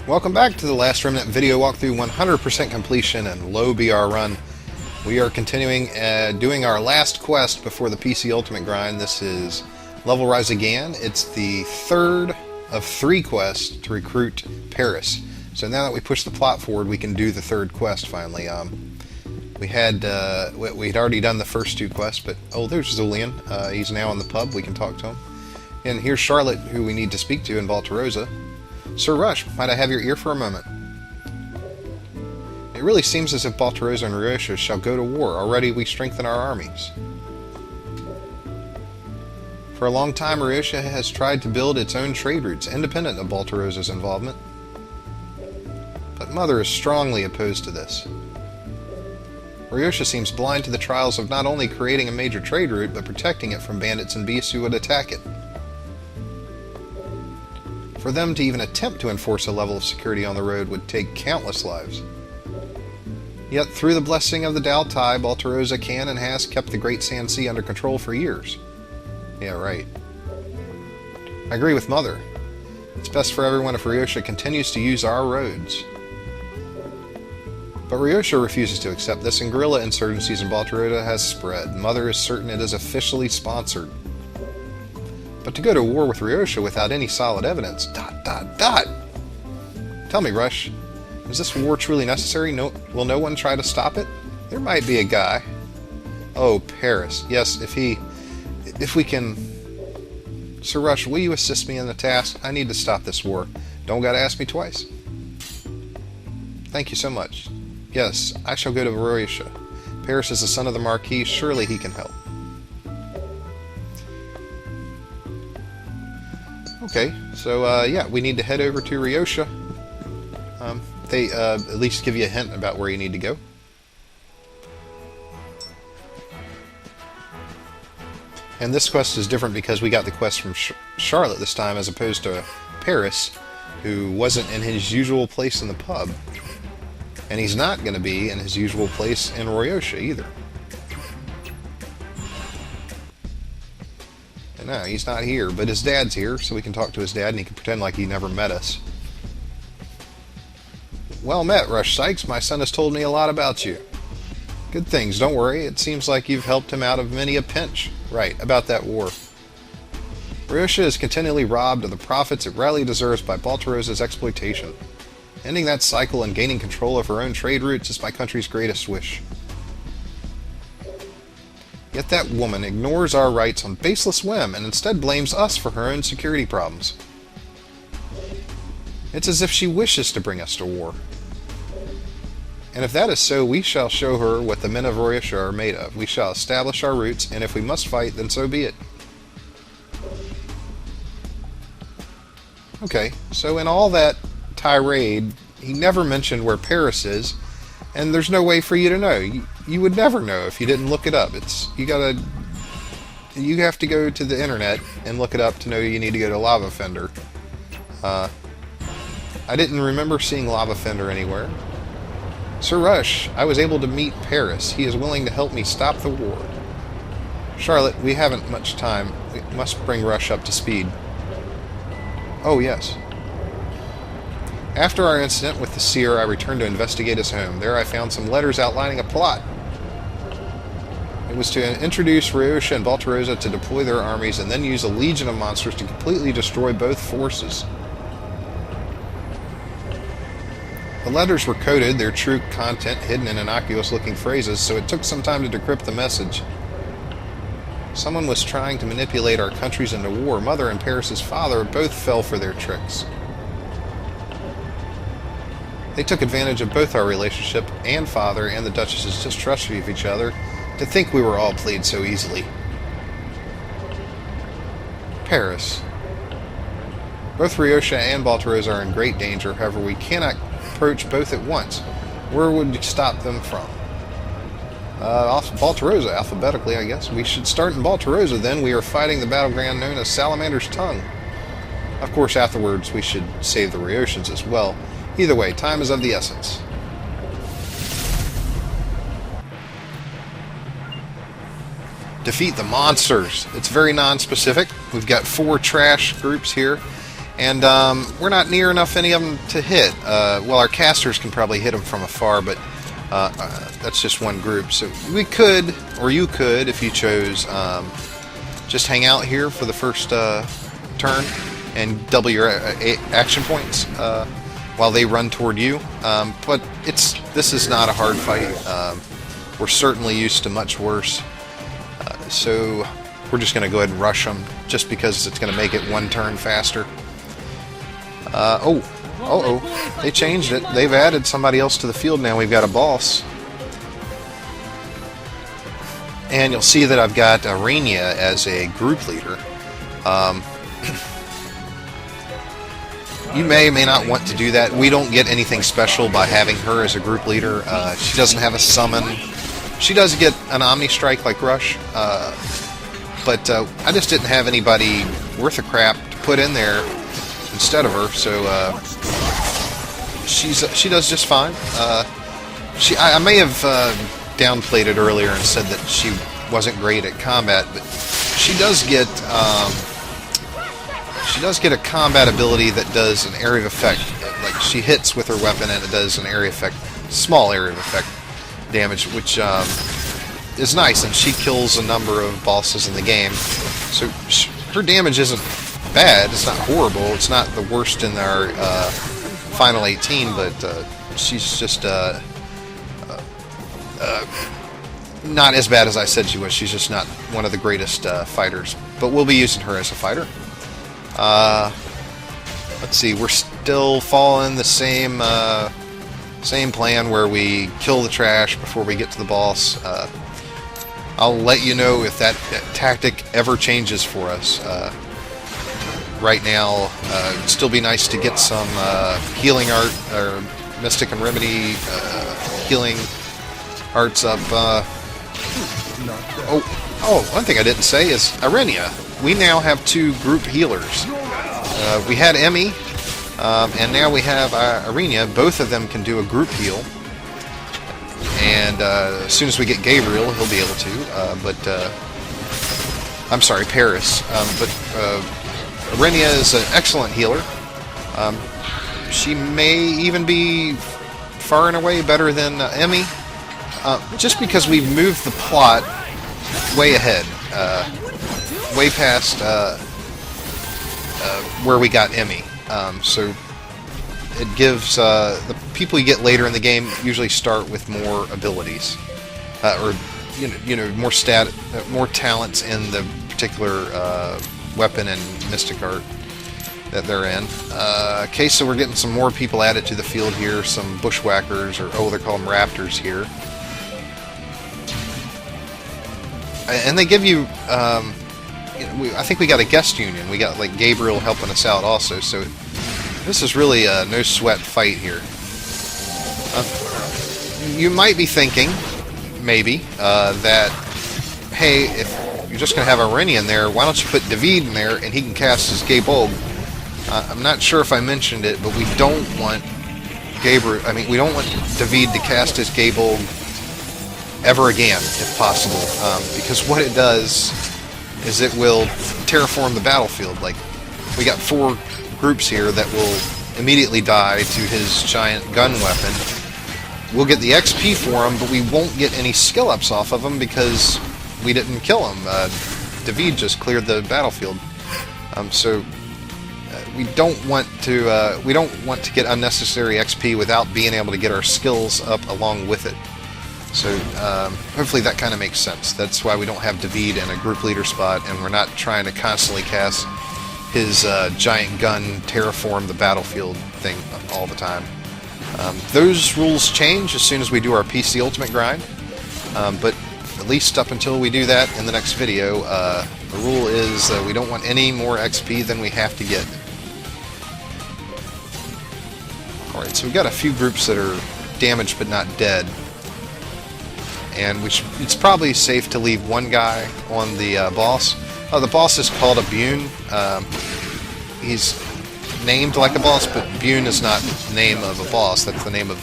Welcome back to the Last Remnant video walkthrough, 100% completion and low BR run. We are continuing doing our last quest before the PC Ultimate grind. This is Level Rise Again. It's the third of 3 quests to recruit Paris. So now that we push the plot forward, we can do the third quest finally. We'd already done the first 2 quests, but oh, there's Zulian. He's now in the pub. We can talk to him. And here's Charlotte, who we need to speak to in Baltarosa. Sir Rush, might I have your ear for a moment? It really seems as if Baltarosa and Ryoshia shall go to war. Already we strengthen our armies. For a long time, Ryoshia has tried to build its own trade routes, independent of Baltarosa's involvement. But Mother is strongly opposed to this. Ryoshia seems blind to the trials of not only creating a major trade route, but protecting it from bandits and beasts who would attack it. For them to even attempt to enforce a level of security on the road would take countless lives. Yet, through the blessing of the Daltai, Baltarosa can and has kept the Great Sand Sea under control for years. Yeah, right. I agree with Mother. It's best for everyone if Ryoshia continues to use our roads. But Ryoshia refuses to accept this, and guerrilla insurgencies in Baltarosa has spread. Mother is certain it is officially sponsored. But to go to war with Ryoshia without any solid evidence... ... Tell me, Rush, is this war truly necessary? Will no one try to stop it? There might be a guy. Oh, Paris. Yes, if we can... Sir Rush, will you assist me in the task? I need to stop this war. Don't gotta ask me twice. Thank you so much. Yes, I shall go to Ryoshia. Paris is the son of the Marquis. Surely he can help. Okay, so yeah, we need to head over to Ryoshia. They at least give you a hint about where you need to go. And this quest is different because we got the quest from Charlotte this time as opposed to Paris, who wasn't in his usual place in the pub. And he's not going to be in his usual place in Ryoshia either. No, he's not here, but his dad's here, so we can talk to his dad and he can pretend like he never met us. Well met, Rush Sykes. My son has told me a lot about you. Good things, don't worry. It seems like you've helped him out of many a pinch. Right, about that war. Ryoshia is continually robbed of the profits it rightly deserves by Baltarosa's exploitation. Ending that cycle and gaining control of her own trade routes is my country's greatest wish. Yet that woman ignores our rights on baseless whim and instead blames us for her own security problems. It's as if she wishes to bring us to war. And if that is so, we shall show her what the men of Ryoshia are made of. We shall establish our roots, and if we must fight, then so be it. Okay, so in all that tirade, he never mentioned where Paris is, and there's no way for you to know. You would never know if you didn't look it up. You have to go to the internet and look it up to know you need to go to Lava Fender. I didn't remember seeing Lava Fender anywhere. Sir Rush, I was able to meet Paris. He is willing to help me stop the war. Charlotte, we haven't much time. We must bring Rush up to speed. Oh, yes. After our incident with the seer, I returned to investigate his home. There I found some letters outlining a plot. It was to introduce Ryoshia and Baltarosa to deploy their armies and then use a legion of monsters to completely destroy both forces. The letters were coded, their true content hidden in innocuous-looking phrases, so it took some time to decrypt the message. Someone was trying to manipulate our countries into war. Mother and Paris's father both fell for their tricks. They took advantage of both our relationship and father and the Duchess's distrust of each other to think we were all played so easily. Paris. Both Ryoshia and Baltarosa are in great danger, however we cannot approach both at once. Where would you stop them from? Baltarosa, alphabetically, I guess. We should start in Baltarosa, then. We are fighting the battleground known as Salamander's Tongue. Of course, afterwards, we should save the Ryotians as well. Either way, time is of the essence. Defeat the monsters. It's very non-specific. We've got 4 trash groups here, And we're not near enough any of them to hit. Well, our casters can probably hit them from afar, but that's just one group. So we could, or you could, if you chose, just hang out here for the first turn and double your action points while they run toward you. But this is not a hard fight. We're certainly used to much worse. So we're just going to go ahead and rush them, just because it's going to make it one turn faster. They changed it. They've added somebody else to the field now. We've got a boss. And you'll see that I've got Arenia as a group leader. You may or may not want to do that. We don't get anything special by having her as a group leader. She doesn't have a summon. She does get an Omni Strike like Rush, but I just didn't have anybody worth a crap to put in there instead of her, so she does just fine. I may have downplayed it earlier and said that she wasn't great at combat, but she does get a combat ability that does an area of effect. Like, she hits with her weapon and it does an area effect, small area of effect damage, which is nice, and she kills a number of bosses in the game. So her damage isn't bad. It's not horrible. It's not the worst in our final 18, but she's just not as bad as I said she was. She's just not one of the greatest fighters. But we'll be using her as a fighter. Let's see. We're still following the same plan where we kill the trash before we get to the boss. I'll let you know if that tactic ever changes for us. Right now, it'd still be nice to get some healing art, or Mystic and Remedy healing arts up. One thing I didn't say is Arenia. We now have 2 group healers. We had Emmy, and now we have Arenia. Both of them can do a group heal. And as soon as we get Gabriel, he'll be able to. I'm sorry, Paris. But Arenia is an excellent healer. She may even be far and away better than Emmy, just because we've moved the plot way ahead, way past where we got Emmy. So it gives the people you get later in the game usually start with more abilities, or more talents in the particular weapon and mystic art that they're in. Okay, so we're getting some more people added to the field here, some bushwhackers, or they're called them raptors here. And they give you, I think we got a guest union. We got like Gabriel helping us out also, so this is really a no sweat fight here. You might be thinking, maybe, that, hey, if you're just going to have Arenia in there, why don't you put David in there and he can cast his Gabolg? I'm not sure if I mentioned it, but we don't want we don't want David to cast his Gabolg ever again, if possible, because what it does is it will terraform the battlefield. Like, we got 4 groups here that will immediately die to his giant gun weapon. We'll get the XP for him, but we won't get any skill ups off of him because we didn't kill him. David just cleared the battlefield. So we don't want to get unnecessary XP without being able to get our skills up along with it. So hopefully that kind of makes sense. That's why we don't have David in a group leader spot, and we're not trying to constantly cast his giant gun terraform the battlefield thing all the time. Those rules change as soon as we do our PC Ultimate grind, but at least up until we do that in the next video, the rule is we don't want any more XP than we have to get. Alright, so we've got a few groups that are damaged but not dead. And it's probably safe to leave one guy on the boss. The boss is called a Bune. He's named like a boss, but Bune is not the name of a boss. That's the name of.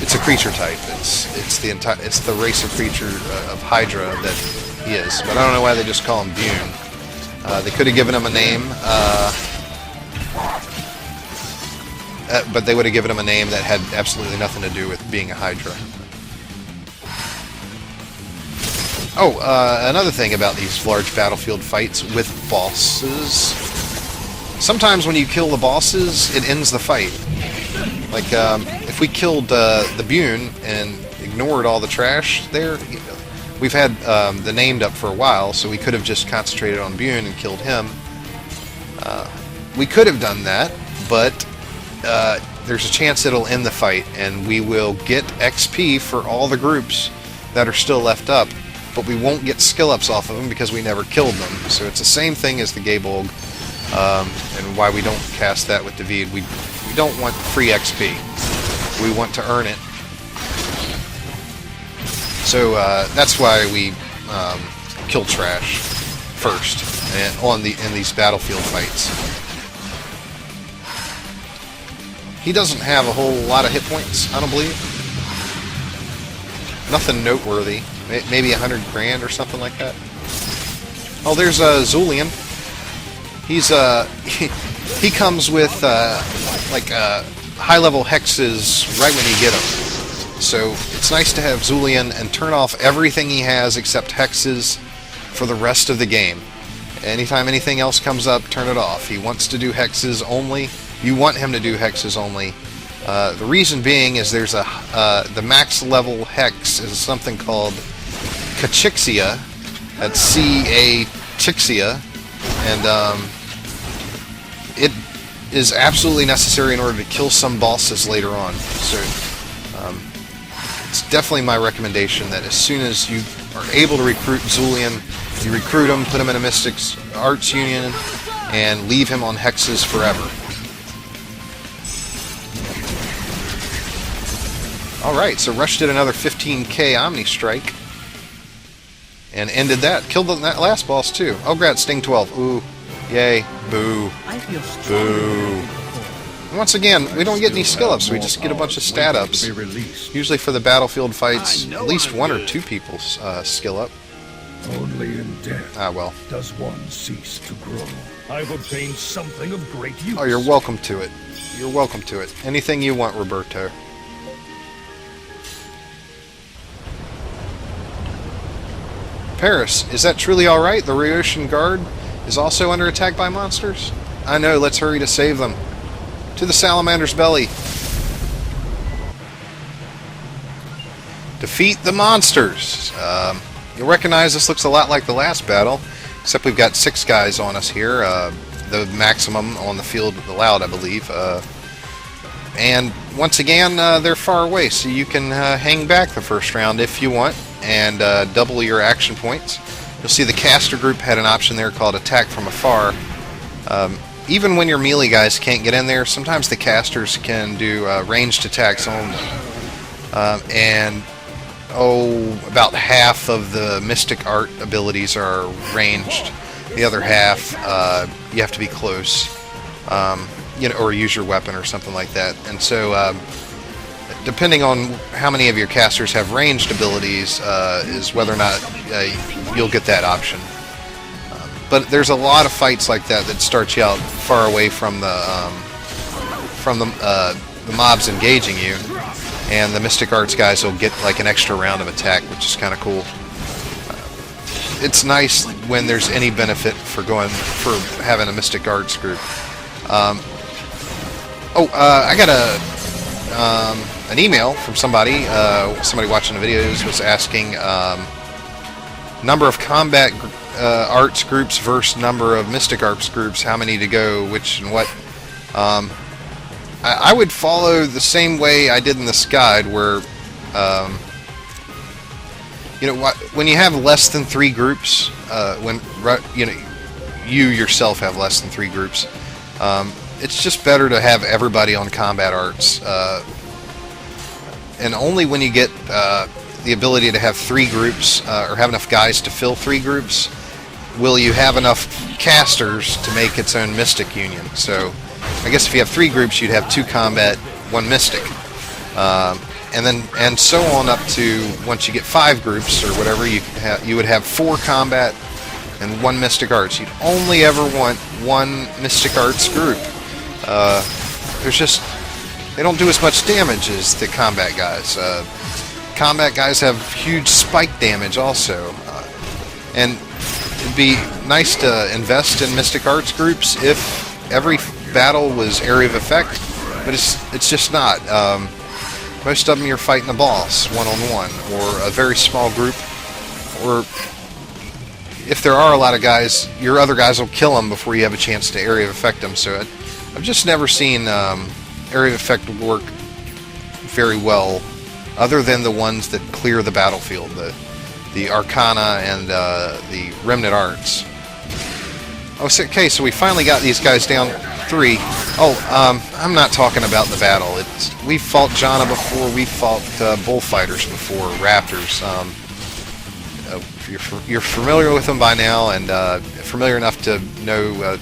It's a creature type. It's the race of creature of Hydra that he is. But I don't know why they just call him Bune. They could have given him a name. but they would have given him a name that had absolutely nothing to do with being a Hydra. Oh, another thing about these large battlefield fights with bosses. Sometimes when you kill the bosses, it ends the fight. Like, if we killed the Bune and ignored all the trash there, we've had the named up for a while, so we could have just concentrated on Bune and killed him. We could have done that, but there's a chance it'll end the fight, and we will get XP for all the groups that are still left up, but we won't get skill ups off of them because we never killed them. So it's the same thing as the Gabolg, and why we don't cast that with David. We don't want free XP. We want to earn it. So that's why we kill trash first in these battlefield fights. He doesn't have a whole lot of hit points, I don't believe. Nothing noteworthy. Maybe 100 grand or something like that. Oh, there's Zulian. He's he comes with like high-level hexes right when you get him. So it's nice to have Zulian and turn off everything he has except hexes for the rest of the game. Anytime anything else comes up, turn it off. He wants to do hexes only. You want him to do hexes only. The reason being is there's the max level hex is something called Cachixia. That's C-A-Chixia. And it is absolutely necessary in order to kill some bosses later on. So it's definitely my recommendation that as soon as you are able to recruit Zulian, you recruit him, put him in a Mystics Arts Union, and leave him on hexes forever. Alright, so Rush did another 15k Omni Strike. And ended that. Killed that last boss too. Oh, great, Sting 12. Ooh. Yay. Boo. Boo. And once again, we don't get any skill ups, we just get a bunch of stat ups. Usually for the battlefield fights, at least one or two people skill up. Only in death does one cease to grow. I've obtained something of great use. Oh, you're welcome to it. You're welcome to it. Anything you want, Roberto. Paris, is that truly alright? The Rhaetian Guard is also under attack by monsters? I know, let's hurry to save them. To the Salamander's belly. Defeat the monsters. You'll recognize this looks a lot like the last battle, except we've got 6 guys on us here. The maximum on the field allowed, I believe. And once again, they're far away, so you can hang back the first round if you want, and double your action points. You'll see the caster group had an option there called Attack from Afar. Even when your melee guys can't get in there, sometimes the casters can do ranged attacks only. And about half of the Mystic Art abilities are ranged. The other half, you have to be close. Or use your weapon or something like that. And so, depending on how many of your casters have ranged abilities, is whether or not you'll get that option. But there's a lot of fights like that start you out far away from the mobs engaging you, and the Mystic Arts guys will get like an extra round of attack, which is kind of cool. It's nice when there's any benefit for having a Mystic Arts group. I got an email from somebody. Somebody watching the videos was asking number of combat arts groups versus number of Mystic Arts groups. How many to go? Which and what? I would follow the same way I did in this guide, where when you have less than 3 groups, when you yourself have less than 3 groups. It's just better to have everybody on combat arts, and only when you get the ability to have 3 groups, or have enough guys to fill 3 groups, will you have enough casters to make its own Mystic Union. So I guess if you have 3 groups, you'd have 2 combat, 1 Mystic, and so on up to once you get 5 groups or whatever, you would have 4 combat and 1 Mystic Arts. You'd only ever want 1 Mystic Arts group. There's just they don't do as much damage as the combat guys. Combat guys have huge spike damage also, and it'd be nice to invest in Mystic Arts groups if every battle was area of effect, but it's just not. Most of them you're fighting a boss one-on-one, or a very small group, or if there are a lot of guys, your other guys will kill them before you have a chance to area of effect them. So I've just never seen area of effect work very well, other than the ones that clear the battlefield, the Arcana and the Remnant Arts. Oh, okay, so we finally got these guys down 3. Oh, I'm not talking about the battle. We've fought Janna before, we've fought bullfighters before, raptors. You're familiar with them by now, and familiar enough to know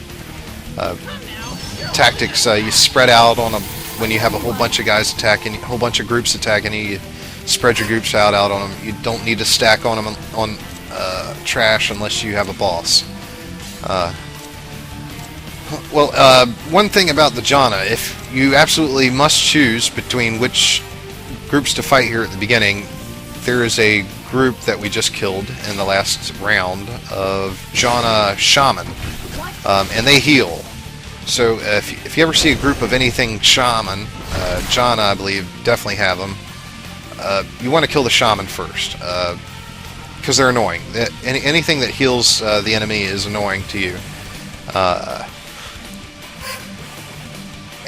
tactics. You spread out on them when you have a whole bunch of guys attacking, a whole bunch of groups attacking you. You spread your groups out on them. You don't need to stack on them on trash unless you have a boss. One thing about the Janna, if you absolutely must choose between which groups to fight here at the beginning, there is a group that we just killed in the last round of Janna Shaman, and they heal. So if you ever see a group of anything Shaman, Janna I believe definitely have them, you want to kill the Shaman first, because they're annoying. Anything that heals the enemy is annoying to you.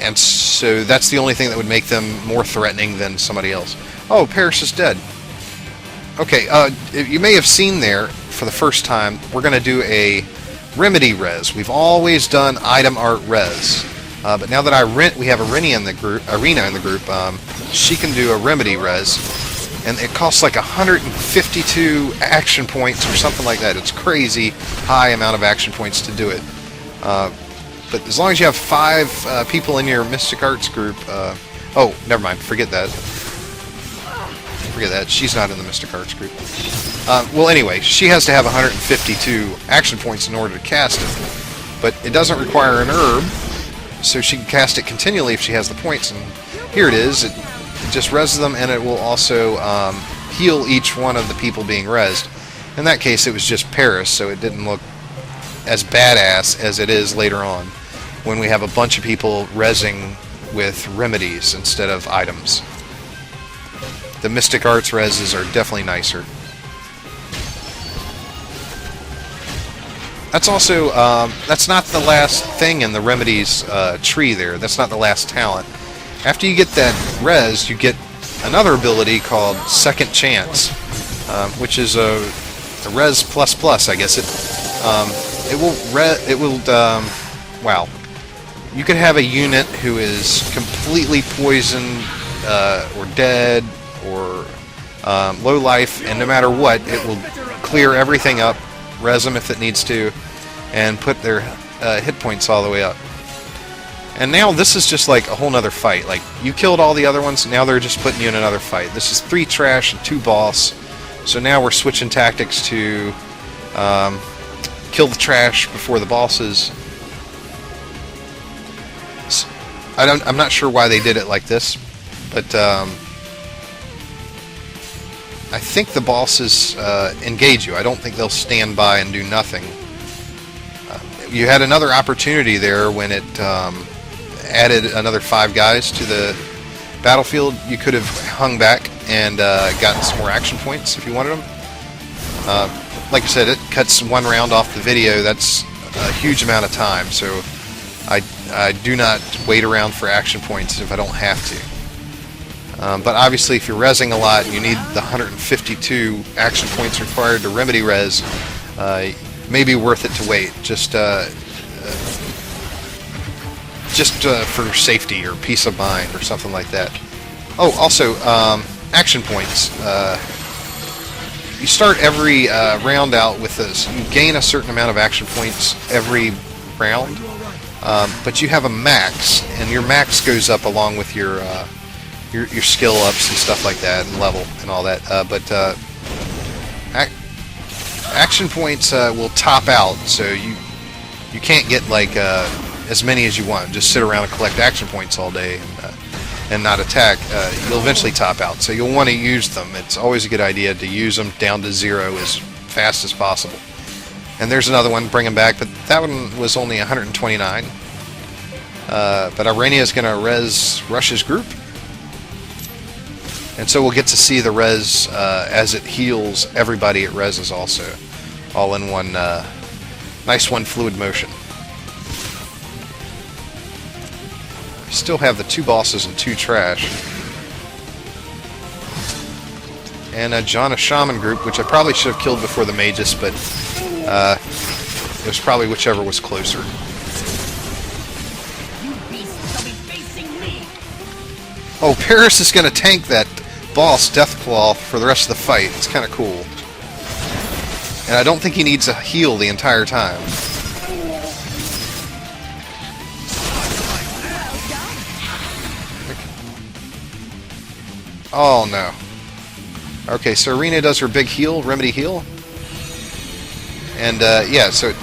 And so that's the only thing that would make them more threatening than somebody else. Oh, Paris is dead. Okay, you may have seen there, for the first time, we're going to do a remedy res. We've always done item art res. But now that we have Arena in the group, she can do a remedy res. And it costs like 152 action points or something like that. It's crazy high amount of action points to do it. But as long as you have 5 people in your Mystic Arts group... oh, never mind. Forget that. Forget that. She's not in the Mystic Arts group. Well, anyway, she has to have 152 action points in order to cast it. But it doesn't require an herb, so she can cast it continually if she has the points. And here it is. It just reses them, and it will also heal each one of the people being resed. In that case, it was just Paris, so it didn't look as badass as it is later on, when we have a bunch of people resing with remedies instead of items. The Mystic Arts reses are definitely nicer. That's also, that's not the last thing in the remedies tree there. That's not the last talent. After you get that res, you get another ability called Second Chance, which is a res plus plus, I guess. Wow. You could have a unit who is completely poisoned, or dead, or low life, and no matter what, it will clear everything up, res them if it needs to, and put their hit points all the way up. And now this is just like a whole nother fight. Like, you killed all the other ones, now they're just putting you in another fight. This is 3 trash and 2 boss, so now we're switching tactics to kill the trash before the bosses. I'm not sure why they did it like this, but I think the bosses engage you. I don't think they'll stand by and do nothing. You had another opportunity there when it added another 5 guys to the battlefield. You could have hung back and gotten some more action points if you wanted them. Like I said, it cuts 1 round off the video. That's a huge amount of time, so I do not wait around for action points if I don't have to. But obviously, if you're resing a lot and you need the 152 action points required to remedy res, may be worth it to wait, just for safety or peace of mind or something like that. Oh, also, action points. You start every round out with this. You gain a certain amount of action points every round, but you have a max, and your max goes up along with your skill ups and stuff like that, and level and all that. But action points will top out, so you can't get like as many as you want. Just sit around and collect action points all day. And, and not attack, you'll eventually top out. So you'll want to use them. It's always a good idea to use them down to 0 as fast as possible. And there's another one, bring him back, but that one was only 129. But Irania is going to res Rush's group. And so we'll get to see the res as it heals everybody it reses also. All in one nice one fluid motion. Still have the 2 bosses and 2 trash. And a Jana Shaman group, which I probably should have killed before the mages, but it was probably whichever was closer. Oh, Paris is going to tank that boss Deathclaw for the rest of the fight. It's kind of cool. And I don't think he needs a heal the entire time. Oh no. Okay, so Arena does her big heal, remedy heal. And yeah, so it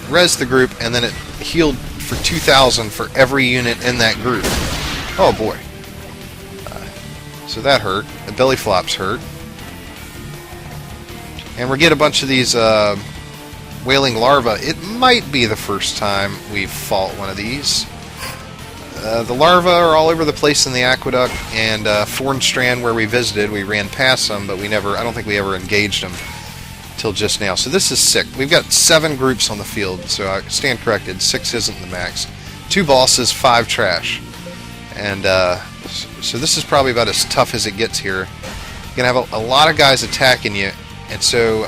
res the group and then it healed for 2,000 for every unit in that group. Oh boy. So that hurt. The belly flops hurt. And we get a bunch of these wailing larvae. It might be the first time we've fought one of these. The larvae are all over the place in the aqueduct, and Fornstrand, where we visited, we ran past them, but I don't think we ever engaged them till just now. So this is sick. We've got 7 groups on the field, so I stand corrected. 6 isn't the max. 2 bosses, 5 trash. And so this is probably about as tough as it gets here. You're going to have a lot of guys attacking you, and so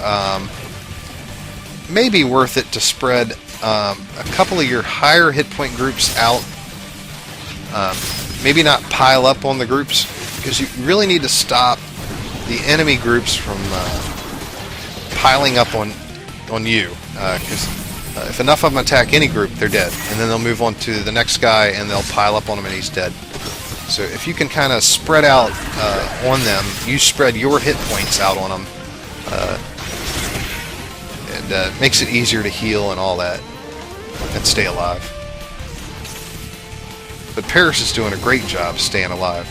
maybe worth it to spread a couple of your higher hit point groups out. Maybe not pile up on the groups, because you really need to stop the enemy groups from piling up on you. Because if enough of them attack any group, they're dead, and then they'll move on to the next guy, and they'll pile up on him, and he's dead. So if you can kind of spread out on them, you spread your hit points out on them, and makes it easier to heal and all that, and stay alive. But Paris is doing a great job staying alive.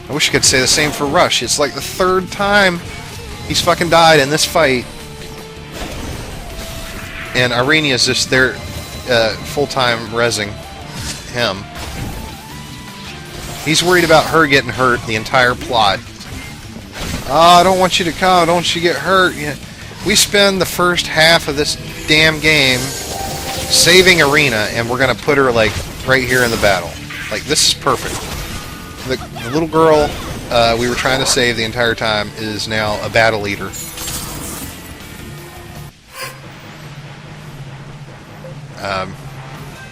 I wish I could say the same for Rush. It's like the 3rd time he's fucking died in this fight. And Irene is just there full-time resing him. He's worried about her getting hurt the entire plot. Oh, I don't want you to come. Don't you get hurt. Yeah. We spend the first half of this damn game saving Arena, and we're going to put her, like, right here in the battle. Like, this is perfect. The little girl we were trying to save the entire time is now a battle leader.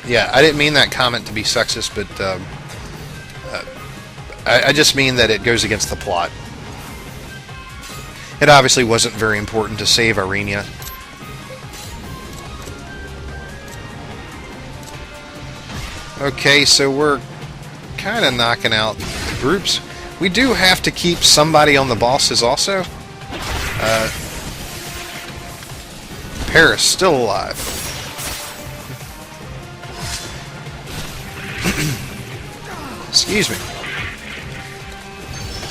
Yeah, I didn't mean that comment to be sexist, but I just mean that it goes against the plot. It obviously wasn't very important to save Arena. Okay, so we're kind of knocking out the groups. We do have to keep somebody on the bosses also. Paris, still alive. Excuse me.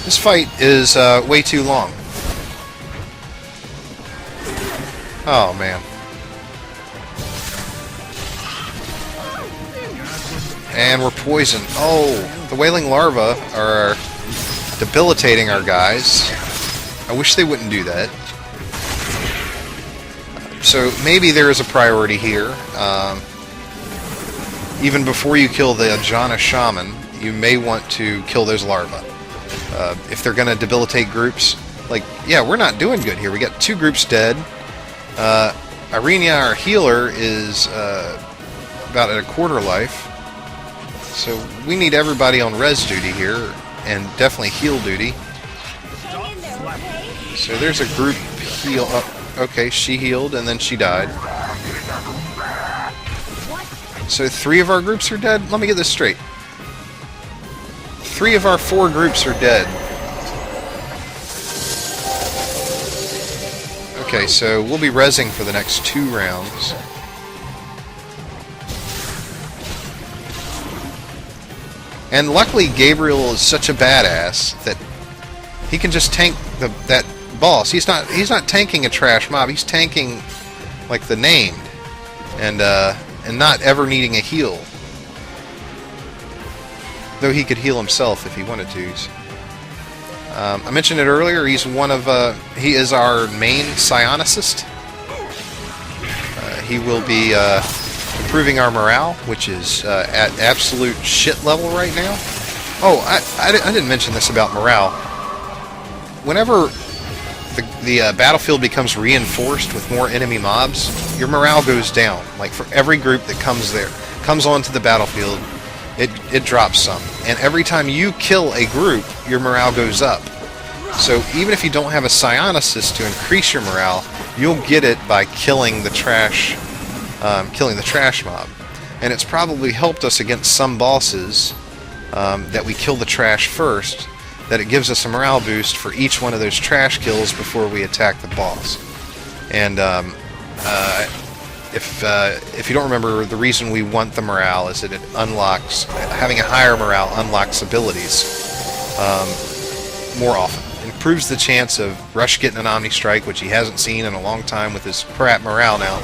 This fight is way too long. Oh, man. And we're poisoned. Oh, the wailing larvae are debilitating our guys. I wish they wouldn't do that. So maybe there is a priority here. Even before you kill the Jana Shaman, you may want to kill those larvae. If they're going to debilitate groups, like, yeah, we're not doing good here. We got 2 groups dead. Irenia, our healer, is about at a quarter life. So we need everybody on res duty here, and definitely heal duty. So there's a group heal. Oh, okay, she healed, and then she died. So 3 of our groups are dead? Let me get this straight. 3 of our 4 groups are dead. Okay, so we'll be rezzing for the next 2 rounds. And luckily, Gabriel is such a badass that he can just tank that boss. He's not tanking a trash mob. He's tanking like the named, and not ever needing a heal. Though he could heal himself if he wanted to. I mentioned it earlier. He is our main psionicist. He will be improving our morale, which is at absolute shit level right now. Oh, I didn't mention this about morale. Whenever the battlefield becomes reinforced with more enemy mobs, your morale goes down. Like for every group that comes onto the battlefield, it drops some. And every time you kill a group, your morale goes up. So even if you don't have a psionicist to increase your morale, you'll get it by killing the trash mob. And it's probably helped us against some bosses that we kill the trash first, that it gives us a morale boost for each one of those trash kills before we attack the boss. And if you don't remember, the reason we want the morale is that it unlocks, having a higher morale unlocks abilities more often. Improves the chance of Rush getting an Omni Strike, which he hasn't seen in a long time with his crap morale now.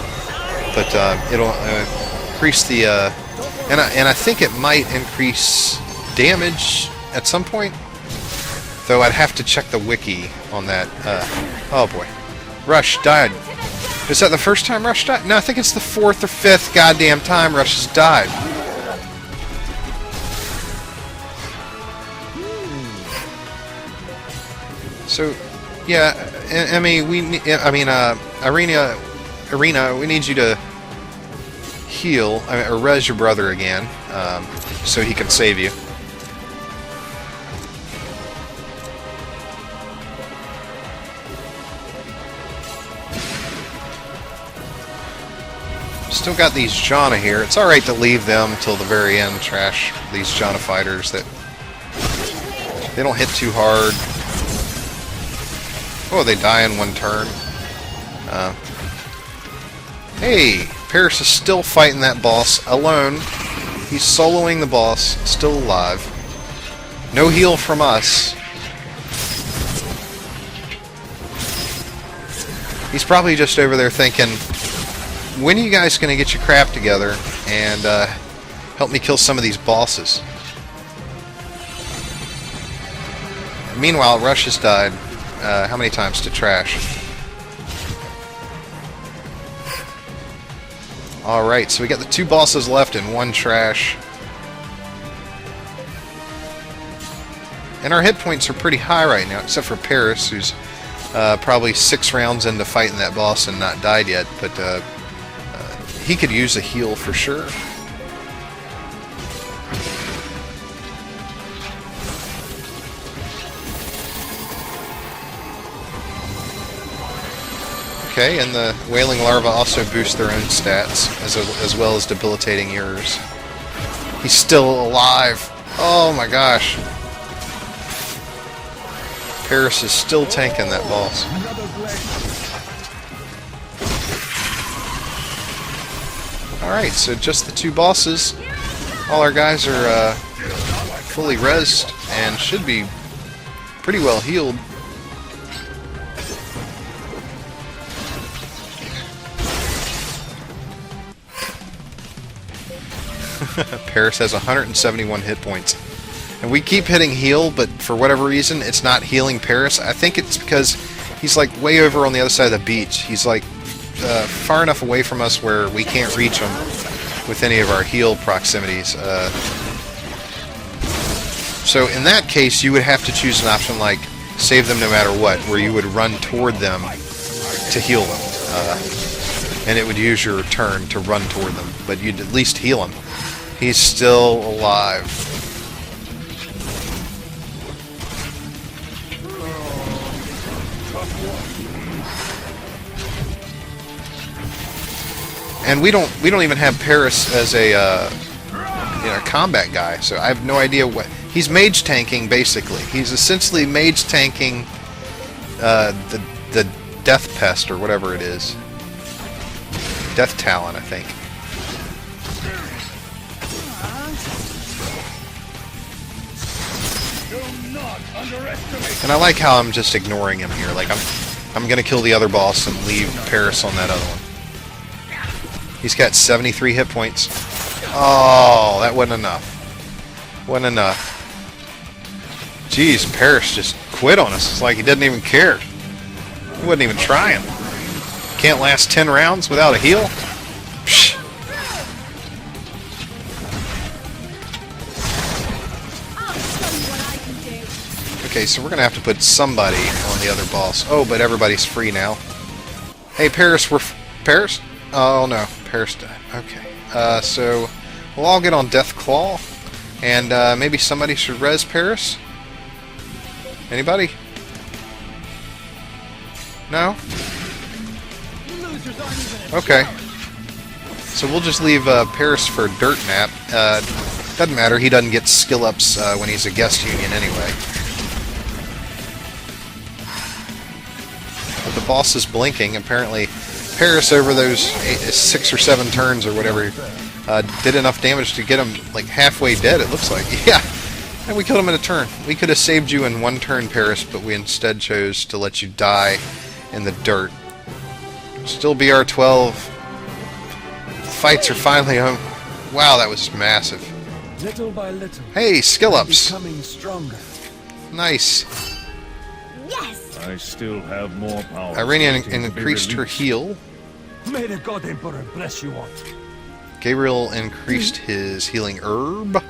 But it'll increase the and I think it might increase damage at some point. Though I'd have to check the wiki on that. Oh boy, Rush died. Is that the first time Rush died? No, I think it's the 4th or 5th goddamn time Rush has died. So, yeah, I mean, Arena, we need you to heal, or res your brother again, so he can save you. Still got these Janna here. It's alright to leave them till the very end, trash these Janna fighters that they don't hit too hard. Oh, they die in one turn. Hey, Paris is still fighting that boss alone. He's soloing the boss, still alive. No heal from us. He's probably just over there thinking, when are you guys going to get your crap together and help me kill some of these bosses? Meanwhile, Rush has died. How many times to trash? Alright, so we got the 2 bosses left and 1 trash. And our hit points are pretty high right now, except for Paris, who's probably 6 rounds into fighting that boss and not died yet, but he could use a heal for sure. Okay, and the Wailing Larva also boost their own stats, as well as debilitating yours. He's still alive. Oh my gosh. Paris is still tanking that boss. Alright, so just the 2 bosses. All our guys are fully rezzed and should be pretty well healed. Paris has 171 hit points. And we keep hitting heal, but for whatever reason, it's not healing Paris. I think it's because he's like way over on the other side of the beach. He's like far enough away from us where we can't reach him with any of our heal proximities. So in that case, you would have to choose an option like save them no matter what, where you would run toward them to heal them. And it would use your turn to run toward them, but you'd at least heal him. He's still alive. And we don't even have Paris as a combat guy, so I have no idea what he's mage tanking. Basically, he's essentially mage tanking the Death Pest or whatever it is, Death Talon, I think. not underestimate. And I like how I'm just ignoring him here. Like, I'm gonna kill the other boss and leave Paris on that other one. He's got 73 hit points. Oh, that wasn't enough. Wasn't enough. Jeez, Paris just quit on us. It's like he didn't even care. He wasn't even trying. Can't last 10 rounds without a heal? Psh. Okay, so we're going to have to put somebody on the other boss. Oh, but everybody's free now. Hey, Paris, Paris? Oh, no. Paris died. Okay. So we'll all get on Death Claw. And maybe somebody should res Paris? Anybody? No? Okay. So we'll just leave Paris for Dirt Nap. Doesn't matter, he doesn't get skill ups when he's a guest union anyway. But the boss is blinking. Apparently, Paris over those 6 or 7 turns or whatever did enough damage to get him like halfway dead, it looks like. Yeah, and we killed him in a turn. We could have saved you in 1 turn, Paris, but we instead chose to let you die in the dirt. Still BR12. Fights are finally home. Wow, that was massive. Little by little. Hey, skill ups. Becoming stronger. Nice. Yes! I still have more power. Iranian waiting to be increased her released. heal. May the God Emperor bless you all. Gabriel increased his healing herb.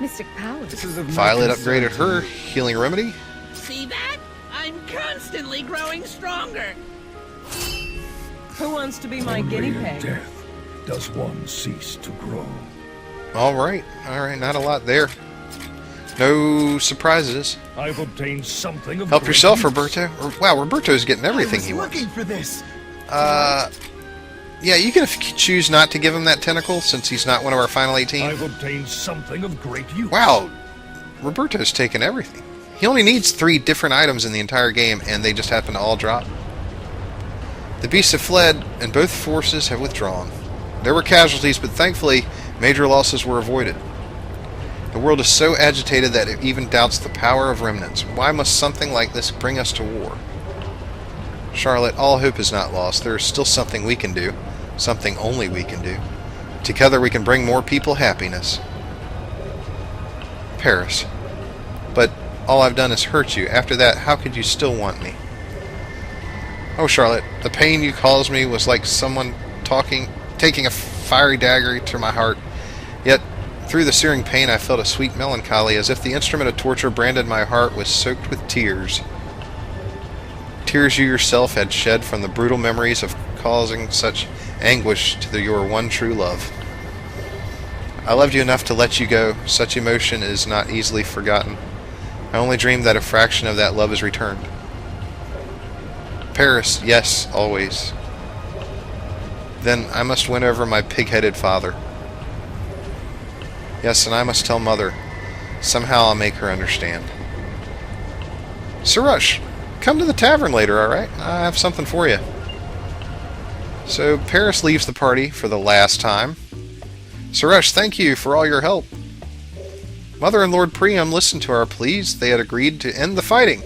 Mystic powers. This is of no Violet concern upgraded to her me. healing remedy. See that? I'm constantly growing stronger. Who wants to be my Only guinea in pig? death does one cease to grow. Alright, not a lot there. No surprises. I've obtained something of Help great yourself, use. Roberto. Wow, Roberto's getting everything he I was wants. looking for this. Yeah, you can choose not to give him that tentacle since he's not one of our final 18. I've obtained something of great use. Wow, Roberto's taken everything. He only needs 3 different items in the entire game, and they just happen to all drop. The beasts have fled, and both forces have withdrawn. There were casualties, but thankfully, major losses were avoided. The world is so agitated that it even doubts the power of remnants. Why must something like this bring us to war? Charlotte, all hope is not lost. There is still something we can do. Something only we can do. Together we can bring more people happiness. Paris. But all I've done is hurt you. After that, how could you still want me? Oh, Charlotte, the pain you caused me was like someone taking a fiery dagger to my heart. Yet, through the searing pain, I felt a sweet melancholy, as if the instrument of torture branded my heart was soaked with tears. Tears you yourself had shed from the brutal memories of causing such anguish to your one true love. I loved you enough to let you go. Such emotion is not easily forgotten. I only dreamed that a fraction of that love is returned. Paris, yes, always. Then I must win over my pig-headed father. Yes, and I must tell Mother. Somehow I'll make her understand. Surush, come to the tavern later, alright? I have something for you. So Paris leaves the party for the last time. Suresh, thank you for all your help. Mother and Lord Priam listened to our pleas. They had agreed to end the fighting.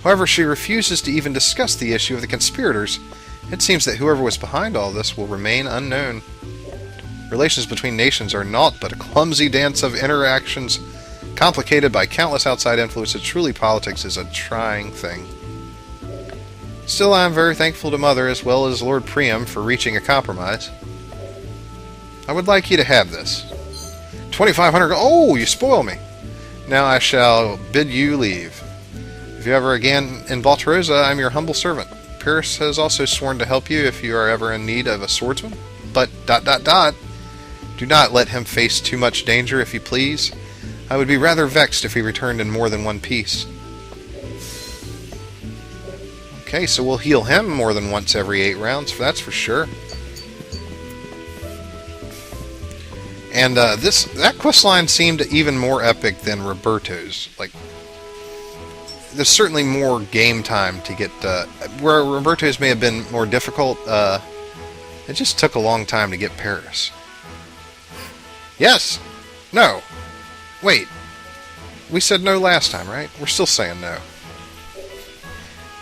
However, she refuses to even discuss the issue of the conspirators. It seems that whoever was behind all this will remain unknown. Relations between nations are naught but a clumsy dance of interactions complicated by countless outside influences. Truly, politics is a trying thing. Still, I am very thankful to Mother as well as Lord Priam for reaching a compromise. I would like you to have this. 2,500 Oh, you spoil me. Now I shall bid you leave. If you ever again in Baltarosa, I'm your humble servant. Paris has also sworn to help you if you are ever in need of a swordsman. But, ... do not let him face too much danger, if you please. I would be rather vexed if he returned in more than one piece. Okay, so we'll heal him more than once every 8 rounds, that's for sure. And that questline seemed even more epic than Roberto's. Like, there's certainly more game time to get... where Roberto's may have been more difficult, it just took a long time to get Paris. Yes! No! Wait. We said no last time, right? We're still saying no.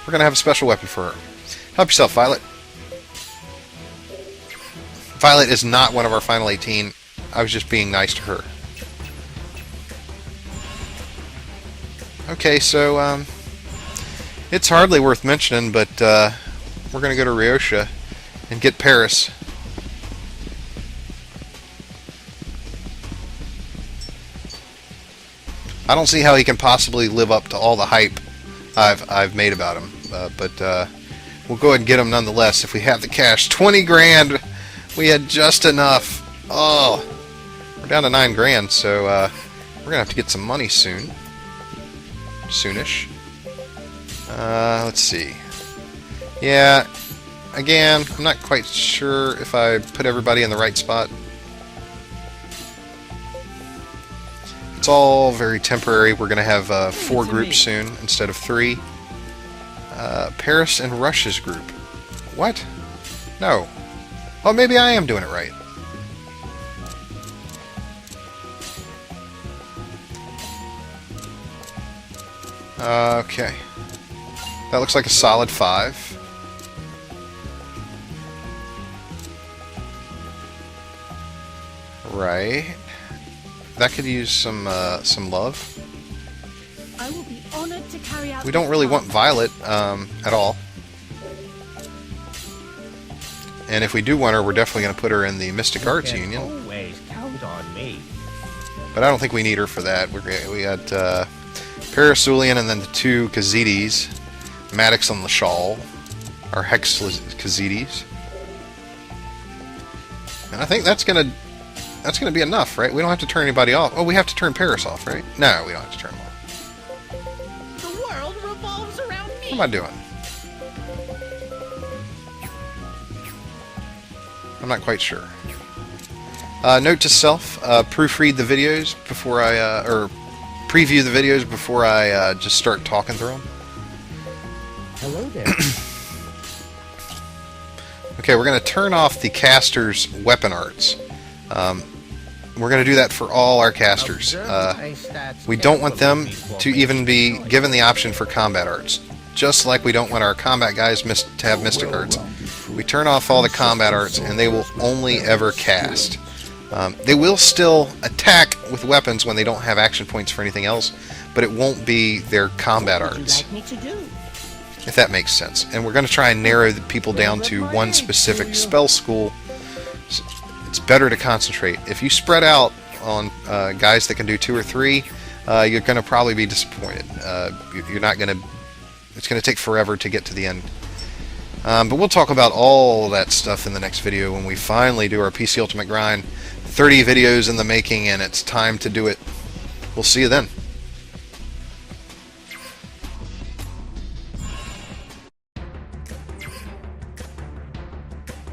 We're going to have a special weapon for her. Help yourself, Violet. Violet is not one of our final 18. I was just being nice to her. Okay, so it's hardly worth mentioning, but we're going to go to Ryotia and get Paris. I don't see how he can possibly live up to all the hype I've made about him, but we'll go ahead and get him nonetheless if we have the cash. 20 grand! We had just enough. Oh, we're down to 9 grand, so we're gonna have to get some money soon. Soonish. Let's see. Yeah, again, I'm not quite sure if I put everybody in the right spot. It's all very temporary. We're going to have 4 groups soon instead of 3. Paris and Russia's group. What? No. Oh, maybe I am doing it right. Okay. That looks like a solid 5. Right. That could use some love. I will be honored to carry out. We don't really want Violet at all. And if we do want her, we're definitely going to put her in the Mystic Arts Union. Always count on me. But I don't think we need her for that. We got Parasulian and then the 2 Khazitis, Maddox and Lashal, our Hex Khazitis. And I think that's gonna be enough, right? We don't have to turn anybody off. Oh, we have to turn Paris off, right? No, we don't have to turn him off. The world revolves around me. What am I doing? I'm not quite sure. Note to self: proofread the videos before I, or preview the videos before I just start talking through them. Hello there. Okay, we're going to turn off the caster's weapon arts. We're going to do that for all our casters. We don't want them to even be given the option for combat arts. Just like we don't want our combat guys to have mystic arts. We turn off all the combat arts and they will only ever cast. They will still attack with weapons when they don't have action points for anything else, but it won't be their combat arts. If that makes sense. And we're going to try and narrow the people down to one specific spell school. It's better to concentrate. If you spread out on guys that can do 2 or 3, you're going to probably be disappointed. You're not going to. It's going to take forever to get to the end. But we'll talk about all that stuff in the next video when we finally do our PC Ultimate grind. 30 videos in the making, and it's time to do it. We'll see you then.